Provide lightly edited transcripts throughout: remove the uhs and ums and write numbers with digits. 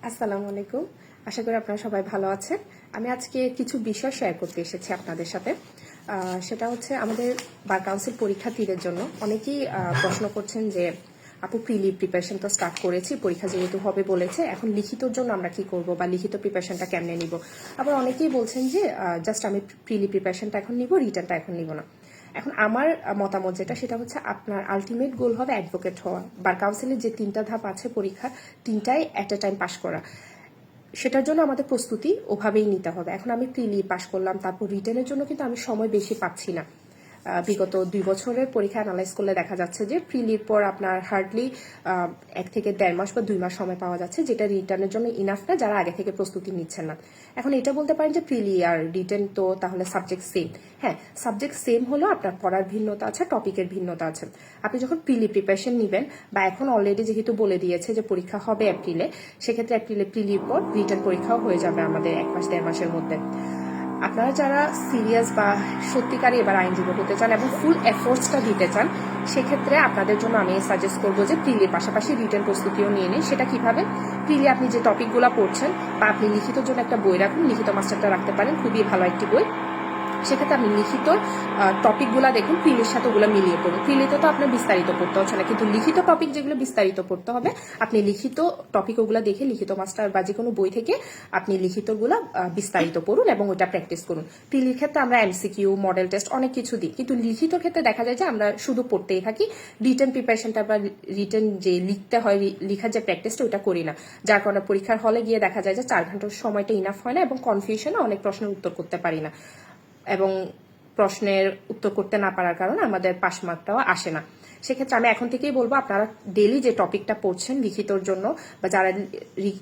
আসসালামু আলাইকুম। আশা করি আপনারা সবাই ভালো আছেন। আমি আজকে কিছু বিষয় শেয়ার করতে এসেছি আপনাদের সাথে। সেটা হচ্ছে আমাদের বার কাউন্সিল পরীক্ষার্থীদের জন্য অনেকেই প্রশ্ন করছেন যে আপু প্রিলি প্রিপারেশন তো স্টার্ট করেছি, পরীক্ষা যেহেতু হবে বলেছে, এখন লিখিতর জন্য আমরা কি করব বা লিখিত প্রিপারেশনটা কেমনে নিব। আবার অনেকেই বলছেন যে জাস্ট আমি প্রিলি প্রিপারেশনটা এখন নিব, রিটার্নটা এখন নিব না। এখন আমার মতামত যেটা সেটা হচ্ছে আপনার আলটিমেট গোল হবে অ্যাডভোকেট হওয়া। বার কাউন্সিলের যে 3টা ধাপ আছে পরীক্ষা, 3টাই অ্যাট এ টাইম পাশ করা। সেটার জন্য আমাদের প্রস্তুতি ওভাবেই নিতে হবে। এখন আমি প্রিলি পাশ করলাম, তারপর রিটেনের জন্য কিন্তু আমি সময় বেশি পাচ্ছি না। বিগত 2 বছরের পরীক্ষা অ্যানালাইজ করলে দেখা যাচ্ছে যে প্রিলির পর আপনার হার্ডলি 1 থেকে 1.5 মাস বা 2 মাস সময় পাওয়া যাচ্ছে, যেটা রিটার্নের জন্য ইনাফ না যারা আগে থেকে প্রস্তুতি নিচ্ছেন না। এখন এটা বলতে পারেন যে প্রিলি আর রিটেন তো তাহলে সাবজেক্ট সেম। হ্যাঁ, সাবজেক্ট সেম হলেও আপনার পড়ার ভিন্নতা আছে, টপিকের ভিন্নতা আছে। আপনি যখন প্রিলি প্রিপারেশন নেবেন বা এখন অলরেডি যেহেতু বলে দিয়েছে যে পরীক্ষা হবে এপ্রিলে, সেক্ষেত্রে এপ্রিলে প্রিলির পর রিটার্ন পরীক্ষাও হয়ে যাবে আমাদের 1 মাস 1.5 মাসের মধ্যে। আপনারা যারা সিরিয়াস বা সত্যিকারই এবার আইনজীবী হতে চান এবং ফুল এফোর্টসটা দিতে চান, সেক্ষেত্রে আপনাদের জন্য আমি সাজেস্ট করবো যে প্রিলির পাশাপাশি রিটেন প্রস্তুতিও নিয়ে নিন। সেটা কিভাবে? প্রিলি আপনি যে টপিকগুলো পড়ছেন বা আপনি লিখিতর জন্য একটা বই রাখুন, লিখিত মাস্টারটা রাখতে পারেন, খুবই ভালো একটি বই। সেক্ষেত্রে আপনি লিখিত টপিকগুলো দেখুন, প্রিলির সাথে ওগুলো মিলিয়ে পড়ুন। প্রিলিতে তো আপনার বিস্তারিত পড়তে হচ্ছে না, কিন্তু লিখিত টপিক যেগুলো বিস্তারিত পড়তে হবে, আপনি লিখিত টপিক ওগুলো দেখে লিখিত মাস্টার বা যে কোনো বই থেকে আপনি লিখিতগুলো বিস্তারিত পড়ুন এবং ওটা প্র্যাকটিস করুন। প্রিলির ক্ষেত্রে আমরা এমসিকিউ, মডেল টেস্ট অনেক কিছু দিই, কিন্তু লিখিত ক্ষেত্রে দেখা যায় যে আমরা শুধু পড়তেই থাকি, রিটেন প্রিপারেশনটা বা রিটেন যে লিখতে হয়, লিখার যে প্র্যাকটিসটা ওটা করি না। যার কারণে পরীক্ষার হলে গিয়ে দেখা যায় যে 4 ঘন্টার সময়টা ইনাফ হয় না এবং কনফিউশনে অনেক প্রশ্নের উত্তর করতে পারি না, এবং প্রশ্নের উত্তর করতে না পারার কারণে আমাদের পাস মার্কটাও আসে না। সেক্ষেত্রে আমি এখন থেকেই বলবো আপনারা ডেলি যে টপিকটা পড়ছেন লিখিতর জন্য বা যারা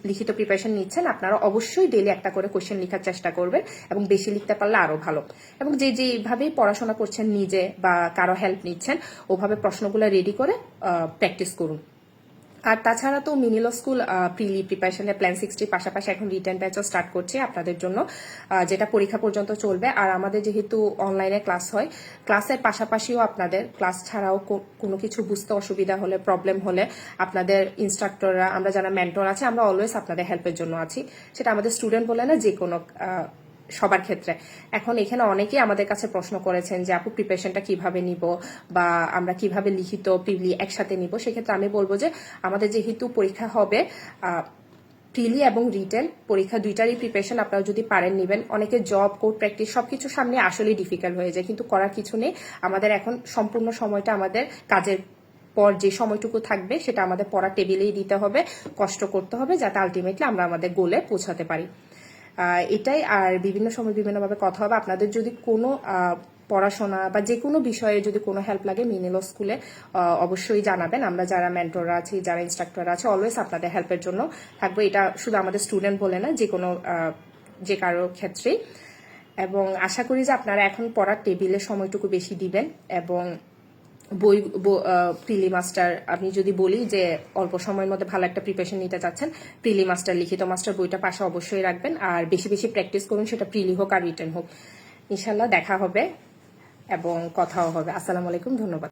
লিখিত প্রিপারেশন নিচ্ছেন, আপনারা অবশ্যই ডেলি একটা করে কোশ্চেন লেখার চেষ্টা করবেন এবং বেশি লিখতে পারলে আরো ভালো। এবং যেভাবেই পড়াশোনা করছেন নিজে বা কারো হেল্প নিচ্ছেন, ওভাবে প্রশ্নগুলো রেডি করে প্র্যাকটিস করুন। আর তাছাড়া তো মিনি ল স্কুল প্রিলি প্রিপারেশনের প্ল্যান 60 পাশাপাশি এখন রিটার্ন ব্যাচও স্টার্ট করছে আপনাদের জন্য, যেটা পরীক্ষা পর্যন্ত চলবে। আর আমাদের যেহেতু অনলাইনে ক্লাস হয়, ক্লাসের পাশাপাশিও আপনাদের ক্লাস ছাড়াও কোনো কিছু বুঝতে অসুবিধা হলে, প্রবলেম হলে আপনাদের ইনস্ট্রাক্টররা, আমরা যারা মেন্টর আছে, আমরা অলওয়েজ আপনাদের হেল্পের জন্য আছি। সেটা আমাদের স্টুডেন্ট বলে না, যে কোনো সবার ক্ষেত্রে। এখন এখানে অনেকেই আমাদের কাছে প্রশ্ন করেছেন যে আপু প্রিপারেশনটা কিভাবে নিব বা আমরা কিভাবে লিখিত প্রিলি একসাথে নিব। সেক্ষেত্রে আমি বলবো যে আমাদের যেহেতু পরীক্ষা হবে, প্রিলি এবং রিটেন পরীক্ষা দুইটারই প্রিপারেশন আপনারা যদি পারেন নিবেন। অনেকে জব, কোর্ট প্র্যাকটিস সবকিছু সামনে আসলেই ডিফিকাল্ট হয়ে যায়, কিন্তু করার কিছু নেই। আমাদের এখন সম্পূর্ণ সময়টা আমাদের কাজের পর যে সময়টুকু থাকবে সেটা আমাদের পড়ার টেবিলেই দিতে হবে, কষ্ট করতে হবে, যাতে আলটিমেটলি আমরা আমাদের গোলে পৌঁছাতে পারি। এটাই। আর বিভিন্ন সময় বিভিন্নভাবে কথা হবে। আপনাদের যদি কোনো পড়াশোনা বা যে কোনো বিষয়ে যদি কোনো হেল্প লাগে মিনি ল স্কুলে অবশ্যই জানাবেন। আমরা যারা মেন্টররা আছি, যারা ইনস্ট্রাক্টররা আছে, অলওয়েজ আপনাদের হেল্পের জন্য থাকবো। এটা শুধু আমাদের স্টুডেন্ট বলে না, যে কোনো যে কারো ক্ষেত্রেই। এবং আশা করি যে আপনারা এখন পড়ার টেবিলে সময়টুকু বেশি দিবেন। এবং বই প্রিলি মাস্টার, আমি যদি বলি যে অল্প সময়ের মধ্যে ভালো একটা প্রিপারেশন নিতে চাচ্ছেন, প্রিলি মাস্টার, লিখিত মাস্টার বইটা পাশে অবশ্যই রাখবেন। আর বেশি বেশি প্র্যাকটিস করুন, সেটা প্রিলি হোক আর রিটেন হোক। ইনশাল্লাহ দেখা হবে এবং কথাও হবে। আসসালামু আলাইকুম, ধন্যবাদ।